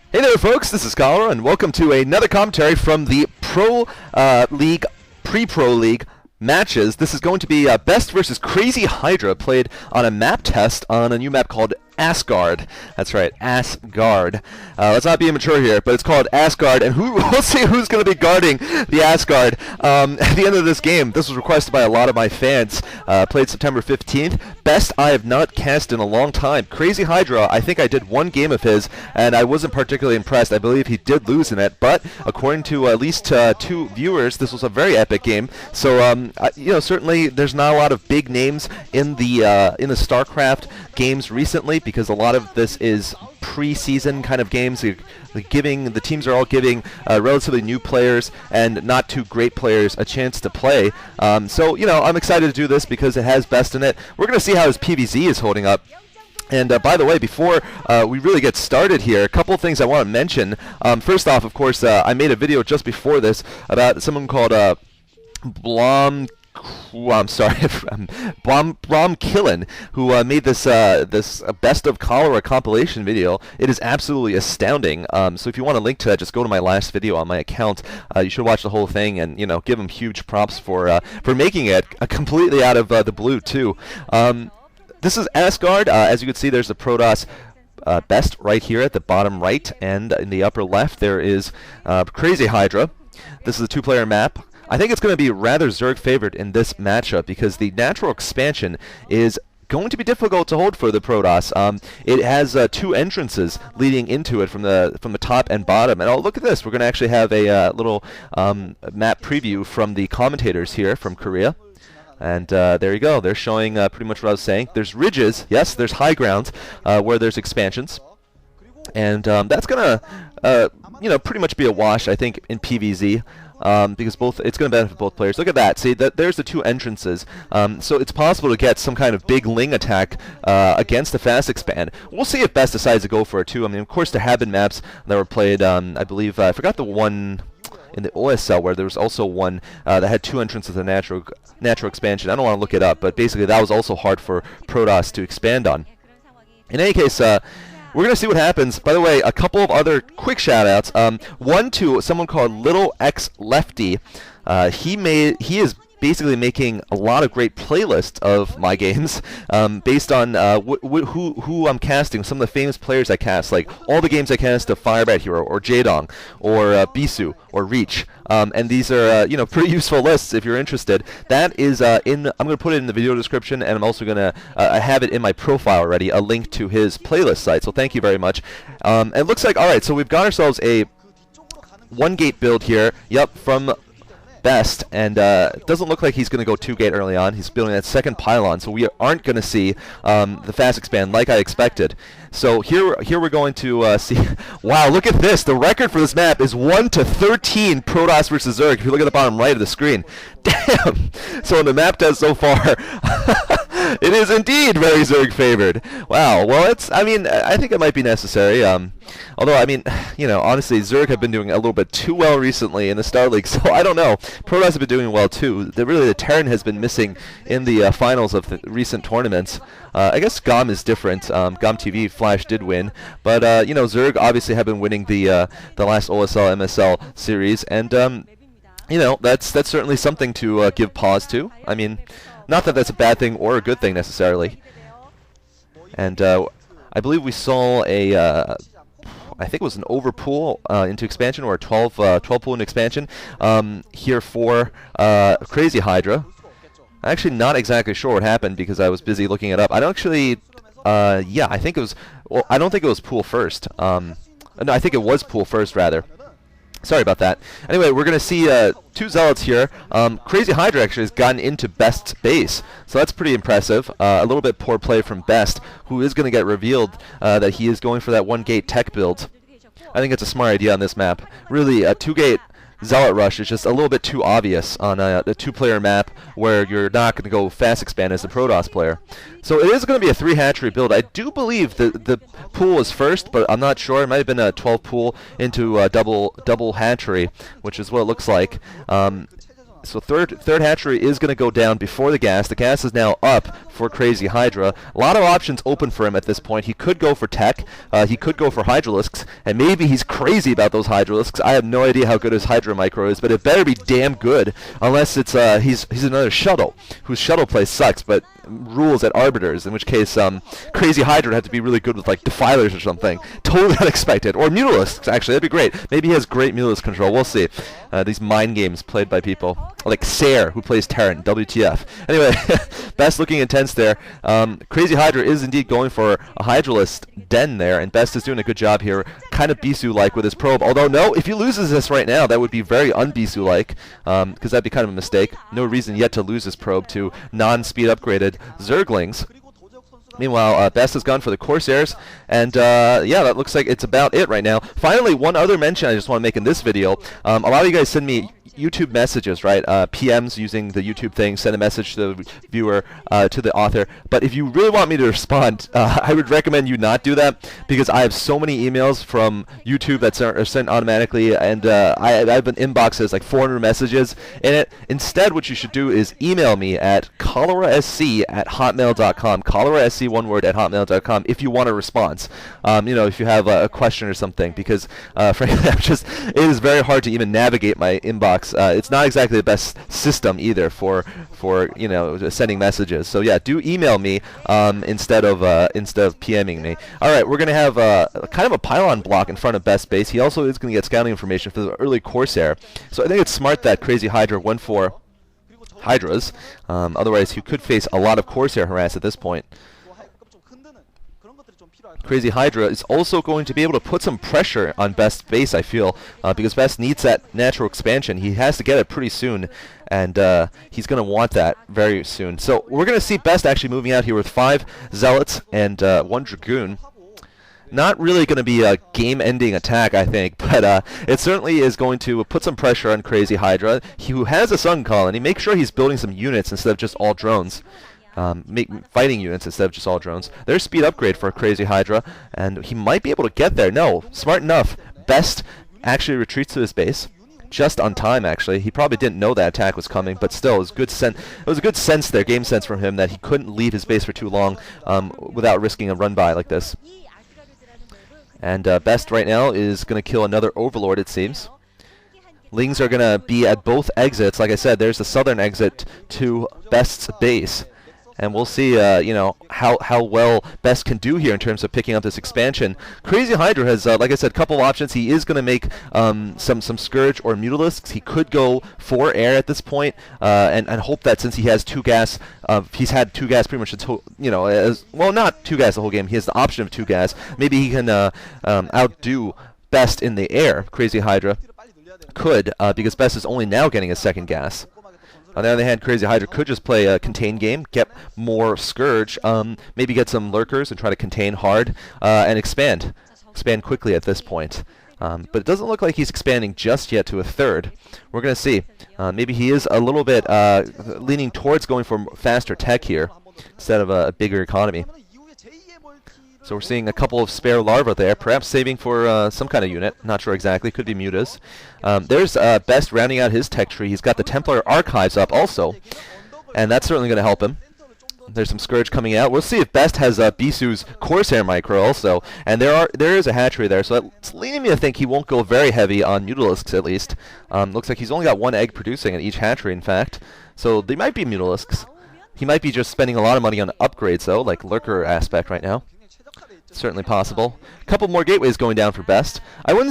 Hey there, folks. This is Cholera, and welcome to another commentary from the Pro League, Pre-Pro League matches. This is going to be Best versus Crazy-Hydra, played on a map test on a new map called Asgard. That's right, Asgard. Let's not be immature here, but it's called Asgard, and we'll see who's going to be guarding the Asgard at the end of this game. This was requested by a lot of my fans. Played September 15th. Best I have not cast in a long time. Crazy-Hydra, I think I did one game of his, and I wasn't particularly impressed. I believe he did lose in it, but according to at least two viewers, this was a very epic game. So, you know, certainly there's not a lot of big names in the StarCraft games recently, because a lot of this is pre-season kind of games. The teams are all giving relatively new players and not too great players a chance to play. So, you know, I'm excited to do this because it has best in it. We're going to see how his PvZ is holding up. And by the way, before we really get started here, a couple of things I want to mention. First off, of course, I made a video just before this about someone called I'm sorry, Killen, who made this Best of Cholera compilation video. It is absolutely astounding. So if you want a link to that, just go to my last video on my account. You should watch the whole thing, and give him huge props for making it completely out of the blue too. This is Asgard. As you can see, there's the Protoss Best right here at the bottom right, and in the upper left there is Crazy-Hydra. This is a two-player map. I think it's going to be rather Zerg favored in this matchup because the natural expansion is going to be difficult to hold for the Protoss. It has two entrances leading into it from the top and bottom. And look at this. We're going to actually have a little map preview from the commentators here from Korea. And there you go. They're showing pretty much what I was saying. There's ridges. Yes, there's high ground where there's expansions. And that's going to pretty much be a wash, I think, in PvZ. Because it's going to benefit both players. Look at that. See, there's the two entrances. So it's possible to get some kind of big Ling attack against the fast expand. We'll see if Best decides to go for it too. I mean, of course, there have been maps that were played. I believe I forgot the one in the OSL where there was also one that had two entrances to natural expansion. I don't want to look it up, but basically that was also hard for Protoss to expand on. In any case, we're going to see what happens. By the way, a couple of other quick shout-outs. One to someone called Little X Lefty. He is basically making a lot of great playlists of my games based on who I'm casting, some of the famous players I cast, like all the games I cast of Firebat Hero or Jaedong or Bisu or Reach. And these are pretty useful lists if you're interested. That is I'm going to put it in the video description, and I'm also going to have it in my profile already, a link to his playlist site. So thank you very much. It looks like, all right, so we've got ourselves a one-gate build here. Yep, from Best, and it doesn't look like he's going to go two-gate early on. He's building that second pylon, so we aren't going to see the fast expand like I expected. So here we're going to see. Wow, look at this! The record for this map is 1-13 Protoss versus Zerg. If you look at the bottom right of the screen, damn. So in the map test so far, it is indeed very Zerg favored. Wow. Well, I think it might be necessary. Although, I mean, honestly, Zerg have been doing a little bit too well recently in the Star League, so I don't know. Protoss have been doing well too. The Terran has been missing in the finals of the recent tournaments. I guess GOM is different. GOM TV Flash did win, but Zerg obviously have been winning the last OSL MSL series, and that's certainly something to give pause to. I mean, not that that's a bad thing or a good thing necessarily. And I believe we saw I think it was an overpool into expansion, or a 12 pool into expansion here for Crazy-Hydra. I'm actually not exactly sure what happened because I was busy looking it up. I don't actually, yeah, I think it was, well, I don't think it was pool first. No, I think it was pool first, rather. Sorry about that. Anyway, we're going to see two Zealots here. Crazy-Hydra actually has gotten into Best's base, so that's pretty impressive. A little bit poor play from Best, who is going to get revealed that he is going for that one-gate tech build. I think it's a smart idea on this map. Really, a two-gate Zealot rush is just a little bit too obvious on a two-player map where you're not going to go fast expand as a Protoss player. So it is going to be a 3-hatchery build. I do believe the pool was first, but I'm not sure. It might have been a 12 pool into a double hatchery, which is what it looks like. So third hatchery is going to go down before the gas. The gas is now up for Crazy-Hydra. A lot of options open for him at this point. He could go for tech. He could go for Hydralisks. And maybe he's crazy about those Hydralisks. I have no idea how good his Hydra Micro is, but it better be damn good. Unless it's he's another shuttle, whose shuttle play sucks, but rules at arbiters, in which case Crazy-Hydra would have to be really good with like defilers or something. Totally unexpected. Or Mutalisks, actually, that'd be great. Maybe he has great Mutalisk control. We'll see. These mind games played by people like Sayer, who plays Terran. WTF. Anyway, Best looking intense there. Crazy-Hydra is indeed going for a Hydralist den there, and Best is doing a good job here. Kind of Bisu-like with his probe. Although, no, if he loses this right now, that would be very un-Bisu-like, because that'd be kind of a mistake. No reason yet to lose his probe to non-speed upgraded Zerglings. Meanwhile, Best has gone for the Corsairs, and yeah, that looks like it's about it right now. Finally, one other mention I just want to make in this video. A lot of you guys send me YouTube messages, right? PMs using the YouTube thing, send a message to the viewer, to the author. But if you really want me to respond, I would recommend you not do that, because I have so many emails from YouTube that are sent automatically, and I have an inbox that has like 400 messages in it. Instead, what you should do is email me at CholeraSC@hotmail.com. CholeraSC, one word, at hotmail.com if you want a response. You know, if you have a question or something, because frankly, it is very hard to even navigate my inbox. It's not exactly the best system either for you know, sending messages. So yeah, do email me instead of PMing me. All right, we're gonna have kind of a pylon block in front of Best base. He also is gonna get scouting information for the early Corsair. So I think it's smart that Crazy-Hydra went for Hydras. Otherwise, he could face a lot of Corsair harass at this point. Crazy-Hydra is also going to be able to put some pressure on Best's base, I feel, because Best needs that natural expansion. He has to get it pretty soon, and he's going to want that very soon. So we're going to see Best actually moving out here with 5 Zealots and 1 Dragoon. Not really going to be a game-ending attack, I think, but it certainly is going to put some pressure on Crazy-Hydra, who has a Sun Colony. Make sure he's building some units instead of just all drones. Fighting units instead of just all drones. There's speed upgrade for Crazy-Hydra, and he might be able to get there. No, smart enough. Best actually retreats to his base. Just on time, actually. He probably didn't know that attack was coming, but still, it was a good sense there, game sense from him, that he couldn't leave his base for too long without risking a run-by like this. And Best right now is going to kill another Overlord, it seems. Lings are going to be at both exits. Like I said, there's the southern exit to Best's base. And we'll see, you know, how well Best can do here in terms of picking up this expansion. Crazy-Hydra has, like I said, a couple options. He is going to make some Scourge or Mutalisks. He could go for air at this point, and hope that since he has 2 gas, he's had 2 gas pretty much until, you know, well, not 2 gas the whole game. He has the option of 2 gas. Maybe he can outdo Best in the air. Crazy-Hydra could, because Best is only now getting his 2nd gas. On the other hand, Crazy-Hydra could just play a contain game, get more Scourge, maybe get some Lurkers and try to contain hard, and expand quickly at this point. But it doesn't look like he's expanding just yet to a 3rd. We're going to see. Maybe he is a little bit leaning towards going for faster tech here instead of a bigger economy. So we're seeing a couple of spare larvae there, perhaps saving for some kind of unit. Not sure exactly. Could be Mutas. There's Best rounding out his tech tree. He's got the Templar Archives up also, and that's certainly going to help him. There's some Scourge coming out. We'll see if Best has Bisu's Corsair Micro also, and there is a hatchery there, so that's leading me to think he won't go very heavy on Mutalisks at least. Looks like he's only got 1 egg producing at each hatchery, in fact, so they might be Mutalisks. He might be just spending a lot of money on upgrades though, like Lurker aspect right now. Certainly possible. A couple more gateways going down for Best. I wouldn't